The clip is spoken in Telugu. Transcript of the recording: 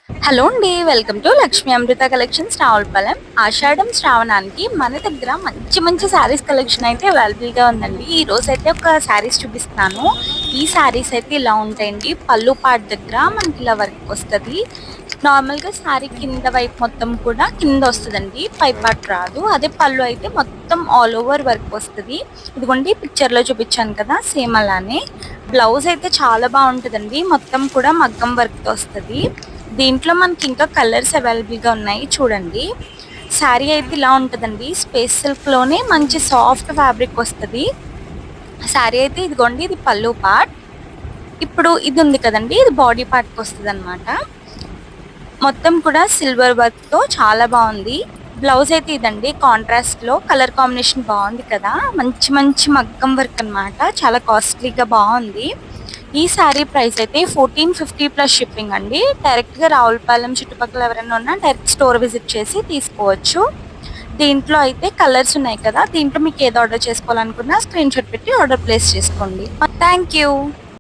హలో అండి, welcome to Lakshmi Amrutha collections Ravulapalem. ఆషాఢం శ్రావణానికి మన దగ్గర మంచి మంచి శారీస్ కలెక్షన్ అయితే అవైలబుల్గా ఉందండి. ఈ రోజు అయితే ఒక శారీస్ చూపిస్తున్నాను. ఈ శారీస్ అయితే ఇలా ఉంటాయండి. పళ్ళు పార్ట్ దగ్గర మనకి ఇలా వర్క్ వస్తుంది. నార్మల్గా శారీ కింద వైపు మొత్తం కూడా కింద వస్తుందండి, పై పార్ట్ రాదు. అదే పళ్ళు అయితే మొత్తం ఆల్ ఓవర్ వర్క్ వస్తుంది. ఇదిగోండి పిక్చర్లో చూపించాను కదా, సేమ్ అలానే. బ్లౌజ్ అయితే చాలా బాగుంటుందండి, మొత్తం కూడా మగ్గం వర్క్తో వస్తుంది. దీంట్లో మనకి ఇంకా కలర్స్ అవైలబుల్గా ఉన్నాయి చూడండి. శారీ అయితే ఇలా ఉంటుందండి, స్పేస్ సిల్క్లోనే మంచి సాఫ్ట్ ఫ్యాబ్రిక్ వస్తుంది. శారీ అయితే ఇదిగోండి, ఇది పళ్ళు పార్ట్. ఇప్పుడు ఇది ఉంది కదండి, ఇది బాడీ పార్ట్కి వస్తుంది అనమాట. మొత్తం కూడా సిల్వర్ వర్క్తో చాలా బాగుంది. బ్లౌజ్ అయితే ఇదండి, కాంట్రాస్ట్లో కలర్ కాంబినేషన్ బాగుంది కదా, మంచి మంచి మగ్గం వర్క్ అనమాట. చాలా కాస్ట్లీగా బాగుంది. ఈ శారీ ప్రైస్ అయితే 1450 ప్లస్ షిప్పింగ్ అండి. డైరెక్ట్గా రావులపాలెం చుట్టుపక్కల ఎవరైనా ఉన్నా డైరెక్ట్ స్టోర్ విజిట్ చేసి తీసుకోవచ్చు. దీంట్లో అయితే కలర్స్ ఉన్నాయి కదా, దీంట్లో మీకు ఏది ఆర్డర్ చేసుకోవాలనుకున్నా స్క్రీన్ షాట్ పెట్టి ఆర్డర్ ప్లేస్ చేసుకోండి. Thank you.